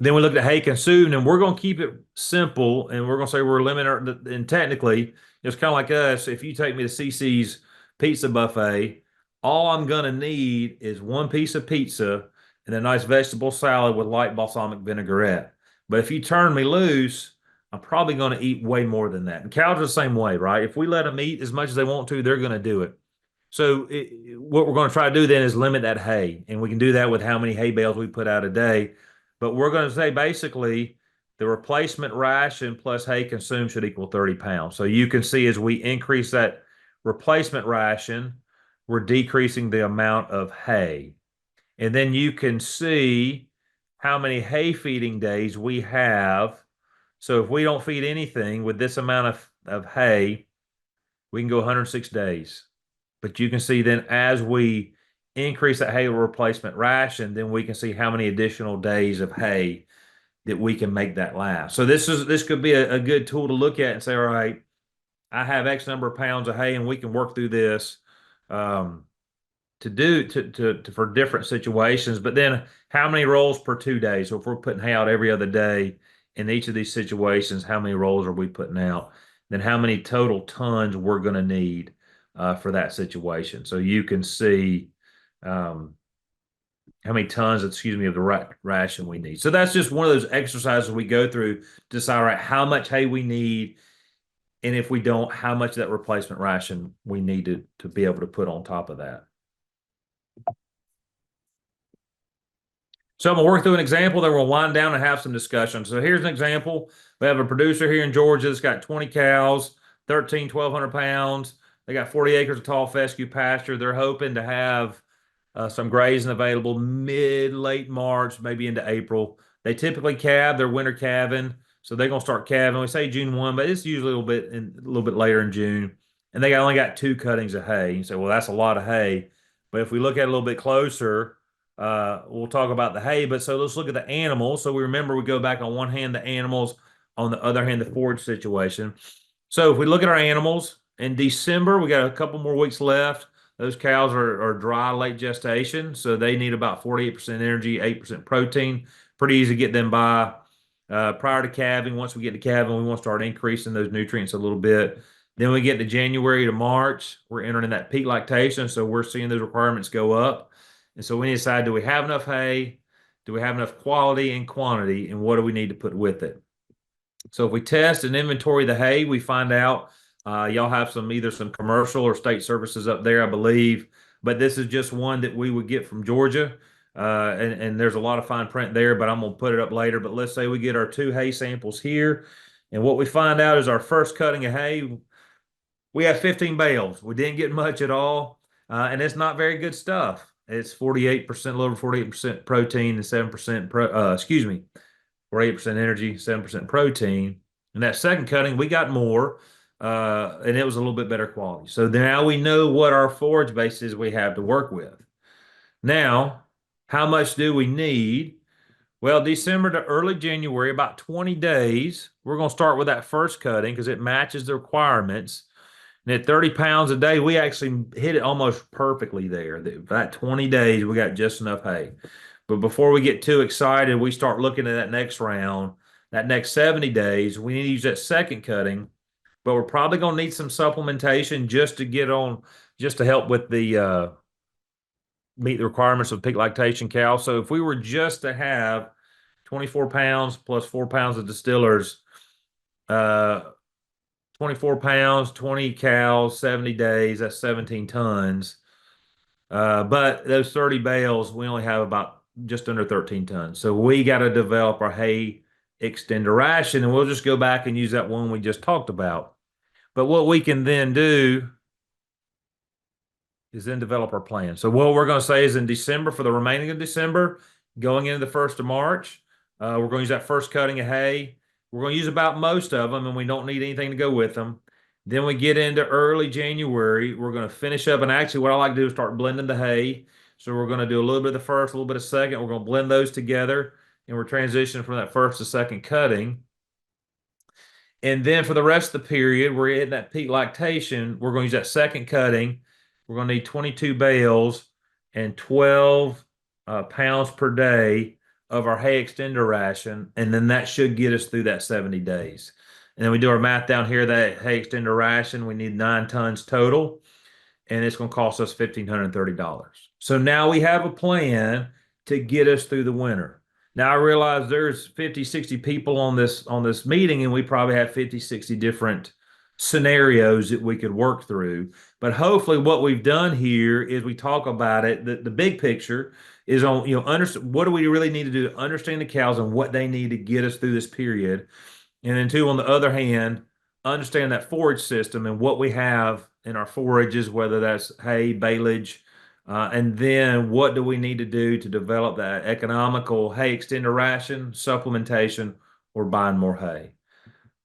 Then we look at hay consumed, and we're going to keep it simple, and we're going to say we're limiting, and technically, it's kind of like us. If you take me to CC's pizza buffet, all I'm going to need is one piece of pizza and a nice vegetable salad with light balsamic vinaigrette. But if you turn me loose, I'm probably going to eat way more than that. And cows are the same way, right? If we let them eat as much as they want to, they're going to do it. So what we're going to try to do then is limit that hay. And we can do that with how many hay bales we put out a day. But we're going to say basically the replacement ration plus hay consumed should equal 30 pounds. So you can see as we increase that replacement ration, we're decreasing the amount of hay. And then you can see how many hay feeding days we have. So if we don't feed anything with this amount of hay, we can go 106 days. But you can see then as we increase that hay replacement ration, then we can see how many additional days of hay that we can make that last. So this could be a good tool to look at and say, all right, I have X number of pounds of hay, and we can work through this for different situations. But then how many rolls per 2 days? So if we're putting hay out every other day in each of these situations, how many rolls are we putting out? Then how many total tons we're going to need for that situation. So you can see how many tons, of the ration we need. So that's just one of those exercises we go through to decide, right, how much hay we need, and if we don't, how much of that replacement ration we need to be able to put on top of that. So I'm going to work through an example, then we'll wind down and have some discussion. So here's an example. We have a producer here in Georgia that's got 20 cows, 1,200 pounds. They got 40 acres of tall fescue pasture. They're hoping to have Some grazing available late March, maybe into April. They typically calve, they're winter calving. So they're gonna start calving. We say June 1, but it's usually a little bit later in June. And they only got 2 cuttings of hay. You say, well, that's a lot of hay. But if we look at it a little bit closer, we'll talk about the hay. But so let's look at the animals. So we remember we go back on one hand the animals, on the other hand the forage situation. So if we look at our animals in December, we got a couple more weeks left. Those cows are dry late gestation, so they need about 48% energy, 8% protein. Pretty easy to get them by. Prior to calving, once we get to calving, we want to start increasing those nutrients a little bit. Then we get to January to March, we're entering in that peak lactation, so we're seeing those requirements go up. And so we decide, do we have enough hay? Do we have enough quality and quantity? And what do we need to put with it? So if we test and inventory the hay, we find out y'all have either some commercial or state services up there, I believe. But this is just one that we would get from Georgia. And there's a lot of fine print there, but I'm going to put it up later. But let's say we get our 2 hay samples here. And what we find out is our first cutting of hay, we have 15 bales. We didn't get much at all. And it's not very good stuff. It's 48%, a little over 48% protein and 7% excuse me, 48% energy, 7% protein. And that second cutting, we got more, and it was a little bit better quality. So now we know what our forage bases we have to work with. Now, how much do we need? Well, December to early January, about 20 days, we're going to start with that first cutting because it matches the requirements. And at 30 pounds a day, we actually hit it almost perfectly there. That 20 days, we got just enough hay. But before we get too excited, we start looking at that next round, that next 70 days. We need to use that second cutting, but we're probably going to need some supplementation just to get on, just to help with the meet the requirements of peak lactation cow. So if we were just to have 24 pounds plus 4 pounds of distillers, 24 pounds, 20 cows, 70 days, that's 17 tons. But those 30 bales, we only have about just under 13 tons. So we got to develop our hay extender ration, and we'll just go back and use that one we just talked about. But what we can then do is then develop our plan. So what we're going to say is in December, for the remaining of December, going into the 1st of March, we're going to use that first cutting of hay. We're going to use about most of them, and we don't need anything to go with them. Then we get into early January. We're going to finish up, and actually what I like to do is start blending the hay. So we're going to do a little bit of the first, a little bit of second. We're going to blend those together, and we're transitioning from that first to second cutting. And then for the rest of the period, we're in that peak lactation. We're going to use that second cutting. We're going to need 22 bales and 12 pounds per day of our hay extender ration. And then that should get us through that 70 days. And then we do our math down here, that hay extender ration, we need 9 tons total. And it's going to cost us $1,530. So now we have a plan to get us through the winter. Now I realize there's 50, 60 people on this meeting, and we probably have 50, 60 different scenarios that we could work through. But hopefully what we've done here is we talk about it. The big picture is on, understand what do we really need to do to understand the cows and what they need to get us through this period. And then two, on the other hand, understand that forage system and what we have in our forages, whether that's hay, baleage, and then what do we need to do to develop that economical hay extender ration, supplementation, or buying more hay.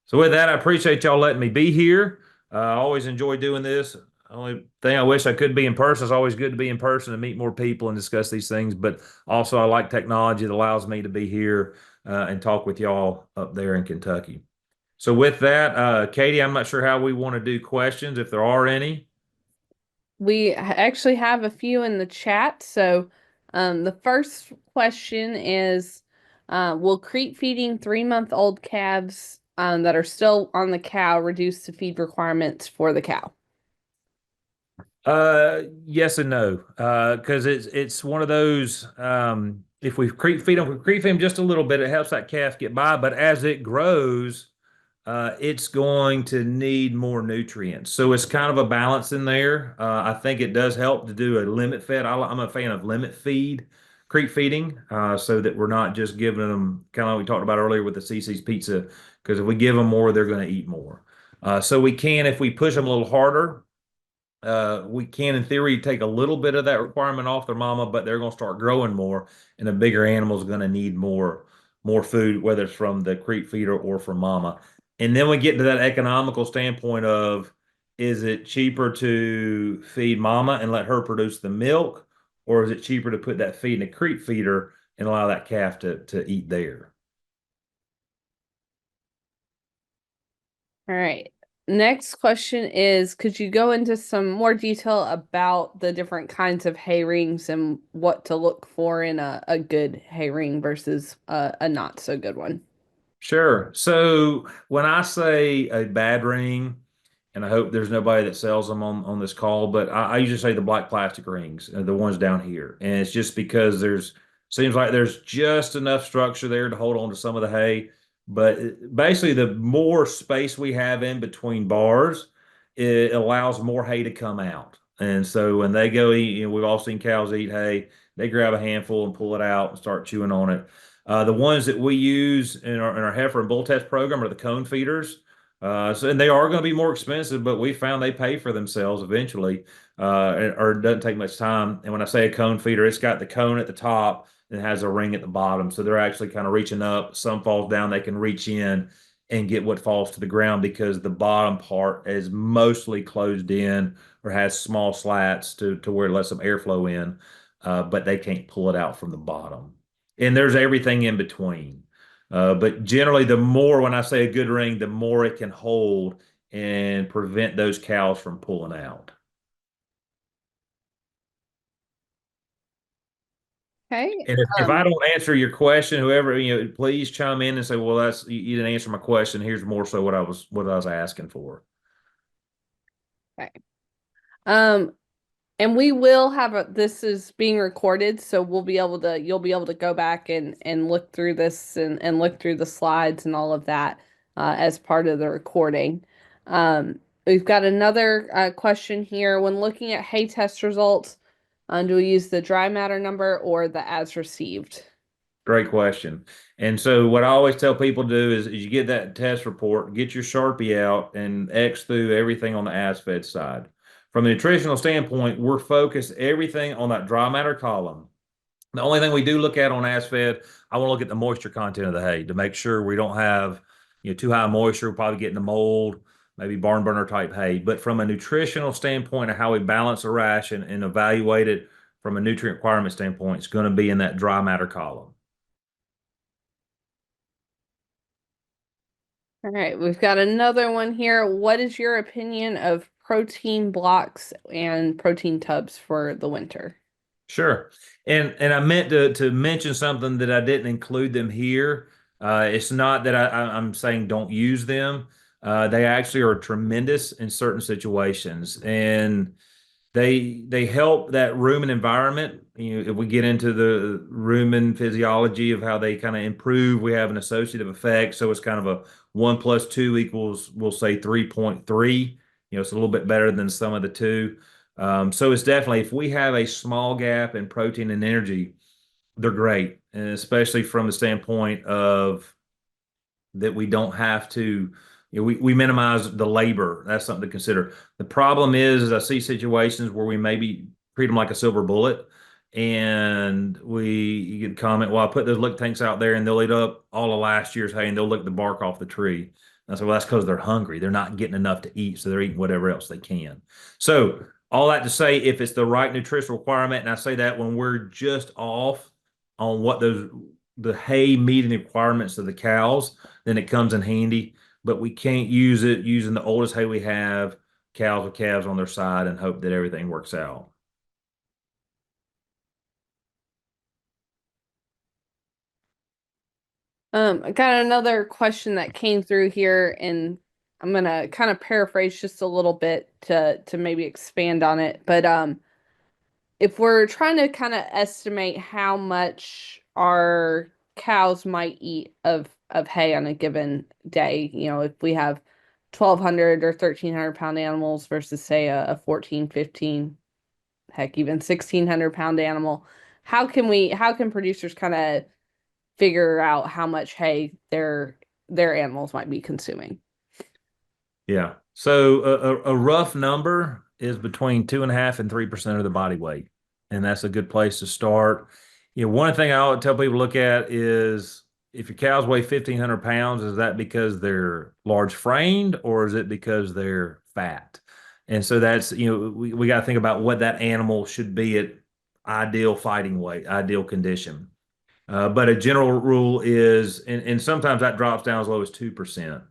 So with that, I appreciate y'all letting me be here. I always enjoy doing this. Only thing I wish I could be in person. It's always good to be in person and meet more people and discuss these things. But also I like technology that allows me to be here and talk with y'all up there in Kentucky. So with that, Katie, I'm not sure how we want to do questions, if there are any. We actually have a few in the chat. So the first question is, will creep feeding 3-month-old calves that are still on the cow reduce the feed requirements for the cow? Yes and no. Because it's one of those, if we creep feed them just a little bit, it helps that calf get by. But as it grows, it's going to need more nutrients. So it's kind of a balance in there. I think it does help to do a limit fed. I'm a fan of limit feed, creep feeding, so that we're not just giving them kind of like we talked about earlier with the CC's pizza, because if we give them more, they're going to eat more. So we can, if we push them a little harder, We can, in theory, take a little bit of that requirement off their mama, but they're going to start growing more, and a bigger animal is going to need more food, whether it's from the creep feeder or from mama. And then we get to that economical standpoint of, is it cheaper to feed mama and let her produce the milk, or is it cheaper to put that feed in a creep feeder and allow that calf to eat there? All right. Next question is, could you go into some more detail about the different kinds of hay rings and what to look for in a good hay ring versus a not so good one? Sure. So when I say a bad ring, and I hope there's nobody that sells them on this call, but I usually say the black plastic rings, the ones down here. And it's just because seems like there's just enough structure there to hold on to some of the hay. But basically, the more space we have in between bars, it allows more hay to come out. And so when they go eat, we've all seen cows eat hay, they grab a handful and pull it out and start chewing on it. The ones that we use in our heifer and bull test program are the cone feeders. And they are going to be more expensive, but we found they pay for themselves eventually, or it doesn't take much time. And when I say a cone feeder, it's got the cone at the top and has a ring at the bottom. So they're actually kind of reaching up. Some falls down, they can reach in and get what falls to the ground because the bottom part is mostly closed in or has small slats to where it lets some airflow in, but they can't pull it out from the bottom. And there's everything in between. But generally, the more, when I say a good ring, the more it can hold and prevent those cows from pulling out. Okay. And if I don't answer your question, whoever, please chime in and say, well, you didn't answer my question. Here's more so what I was asking for. Okay. Um, And we will have this is being recorded, so you'll be able to go back and look through this and look through the slides and all of that as part of the recording. We've got another question here. When looking at hay test results, do we use the dry matter number or the as received? Great question. And so what I always tell people to do is you get that test report, get your Sharpie out and X through everything on the ASFED side. From a nutritional standpoint, we're focused everything on that dry matter column. The only thing we do look at on ASFED, I want to look at the moisture content of the hay to make sure we don't have, too high moisture, we're probably getting the mold, maybe barn burner type hay. But from a nutritional standpoint of how we balance a ration and evaluate it from a nutrient requirement standpoint, it's going to be in that dry matter column. All right, we've got another one here. What is your opinion of protein blocks and protein tubs for the winter? Sure. And I meant to mention something that I didn't include them here. It's not that I'm saying don't use them. They actually are tremendous in certain situations. And they help that rumen environment. If we get into the rumen physiology of how they kind of improve, we have an associative effect. So it's kind of a 1 + 2 equals, we'll say 3.3. It's a little bit better than some of the two. So it's definitely, if we have a small gap in protein and energy, they're great, and especially from the standpoint of that we don't have to, we minimize the labor. That's something to consider. The problem is I see situations where we maybe treat them like a silver bullet, and you get a comment, well, I put those lick tanks out there and they'll eat up all of last year's hay and they'll lick the bark off the tree. And I said, well, that's because they're hungry. They're not getting enough to eat, so they're eating whatever else they can. So all that to say, if it's the right nutritional requirement, and I say that when we're just off on what the hay meeting requirements of the cows, then it comes in handy. But we can't use it using the oldest hay we have, cows with calves on their side, and hope that everything works out. I got another question that came through here, and I'm gonna kind of paraphrase just a little bit to maybe expand on it. But if we're trying to kind of estimate how much our cows might eat of hay on a given day, if we have 1,200 or 1,300 pound animals versus say a 14, 15, heck, even 1,600 pound animal, how can producers kind of figure out how much hay their animals might be consuming? Yeah. So a rough number is between 2.5% and 3% of the body weight. And that's a good place to start. One thing I always tell people to look at is if your cows weigh 1,500 pounds, is that because they're large framed or is it because they're fat? And so that's, we got to think about what that animal should be at ideal fighting weight, ideal condition. But a general rule is, and sometimes that drops down as low as 2%.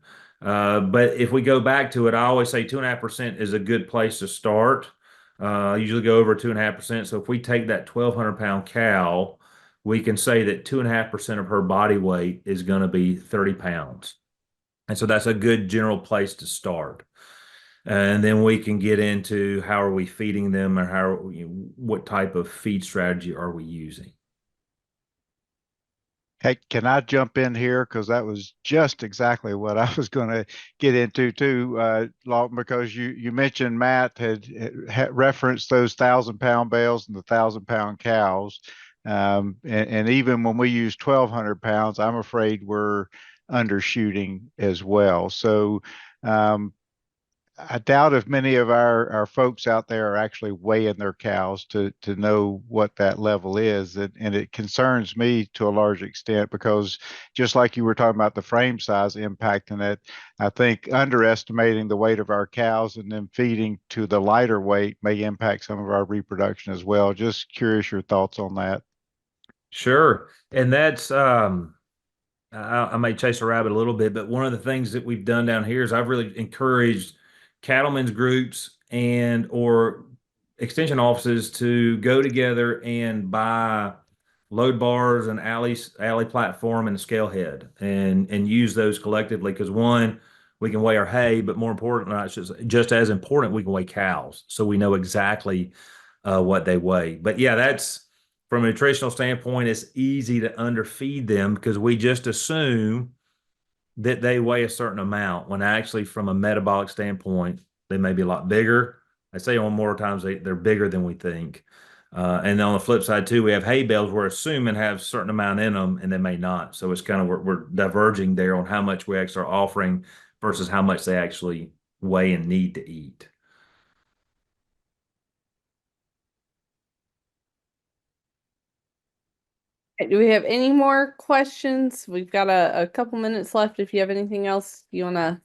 But if we go back to it, I always say 2.5% is a good place to start. I usually go over 2.5%. So if we take that 1,200 pound cow, we can say that 2.5% of her body weight is going to be 30 pounds. And so that's a good general place to start. And then we can get into how are we feeding them or what type of feed strategy are we using. Hey, can I jump in here? Because that was just exactly what I was going to get into too, Lawton, because you mentioned Matt had referenced those 1,000 pound bales and the 1,000 pound cows. And even when we use 1,200 pounds, I'm afraid we're undershooting as well. So I doubt if many of our folks out there are actually weighing their cows to know what that level is. And it concerns me to a large extent because just like you were talking about the frame size impacting it, I think underestimating the weight of our cows and then feeding to the lighter weight may impact some of our reproduction as well. Just curious your thoughts on that. Sure. And that's I may chase a rabbit a little bit, but one of the things that we've done down here is I've really encouraged cattlemen's groups and or extension offices to go together and buy load bars and alley platform and scale head and use those collectively because one, we can weigh our hay, but more important, not just as important, we can weigh cows, so we know exactly what they weigh. But yeah, that's from a nutritional standpoint, it's easy to underfeed them because we just assume that they weigh a certain amount when actually from a metabolic standpoint, they may be a lot bigger. I say on more times they're bigger than we think. And then on the flip side too, we have hay bales we're assuming have a certain amount in them and they may not. So it's kind of we're diverging there on how much we actually are offering versus how much they actually weigh and need to eat. Okay, do we have any more questions? We've got a couple minutes left. If you have anything else you want to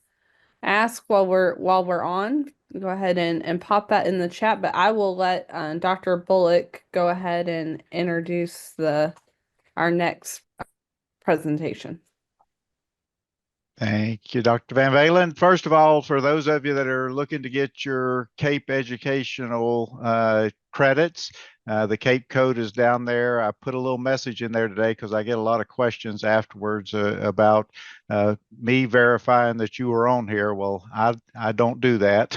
ask while we're on, go ahead and pop that in the chat. But I will let Dr. Bullock go ahead and introduce our next presentation. Thank you, Dr. Van Valen. First of all, for those of you that are looking to get your CAPE educational credits, the CAPE code is down there. I put a little message in there today because I get a lot of questions afterwards about me verifying that you were on here. Well, I don't do that.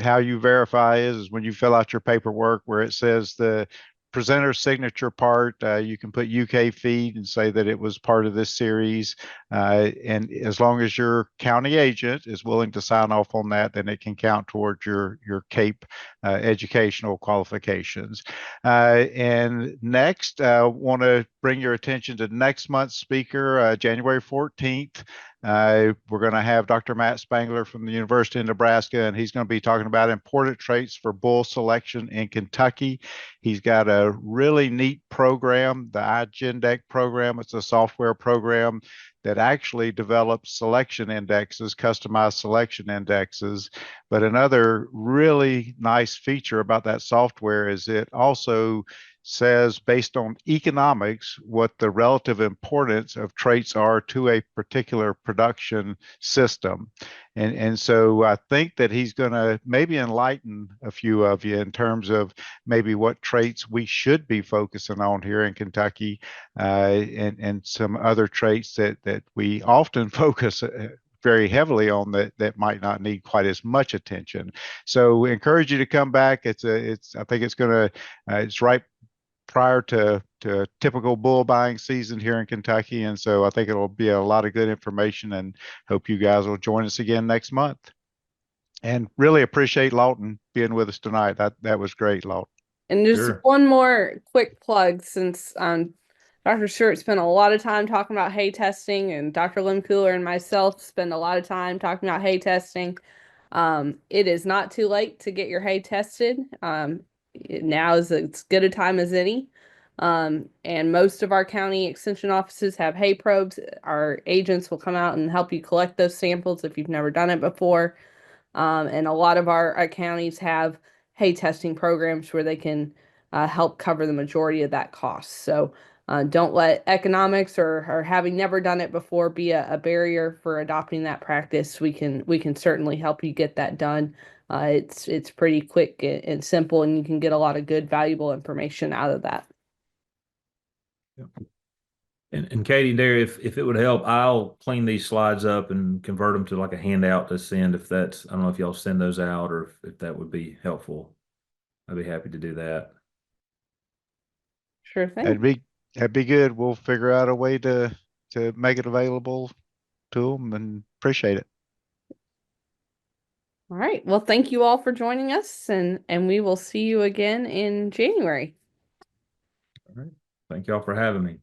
How you verify is when you fill out your paperwork where it says the presenter signature part, you can put UK feed and say that it was part of this series. And as long as your county agent is willing to sign off on that, then it can count towards your CAPE educational qualifications. And next, I want to bring your attention to next month's speaker, January 14th. We're going to have Dr. Matt Spangler from the University of Nebraska, and he's going to be talking about important traits for bull selection in Kentucky. He's got a really neat program, the iGenDec program. It's a software program that actually develops selection indexes, customized selection indexes. But another really nice feature about that software is it also says based on economics what the relative importance of traits are to a particular production system. And so I think that he's going to maybe enlighten a few of you in terms of maybe what traits we should be focusing on here in Kentucky, and some other traits that we often focus very heavily on that might not need quite as much attention. So we encourage you to come back. I think it's going to it's right prior to typical bull buying season here in Kentucky. And so I think it'll be a lot of good information and hope you guys will join us again next month. And really appreciate Lawton being with us tonight. That was great, Lawton. And just Sure. one more quick plug since Dr. Stewart spent a lot of time talking about hay testing and Dr. Limcooler and myself spend a lot of time talking about hay testing. It is not too late to get your hay tested. Now is as good a time as any. And most of our county extension offices have hay probes. Our agents will come out and help you collect those samples if you've never done it before. And a lot of our counties have hay testing programs where they can help cover the majority of that cost. So don't let economics or having never done it before be a barrier for adopting that practice. We can certainly help you get that done. It's pretty quick and simple, and you can get a lot of good, valuable information out of that. And Katie, there, if it would help, I'll clean these slides up and convert them to like a handout to send. If that's, I don't know if y'all send those out or if that would be helpful. I'd be happy to do that. Sure thing. That'd be good. We'll figure out a way to make it available to them, and appreciate it. All right. Well, thank you all for joining us, and we will see you again in January. All right. Thank y'all for having me.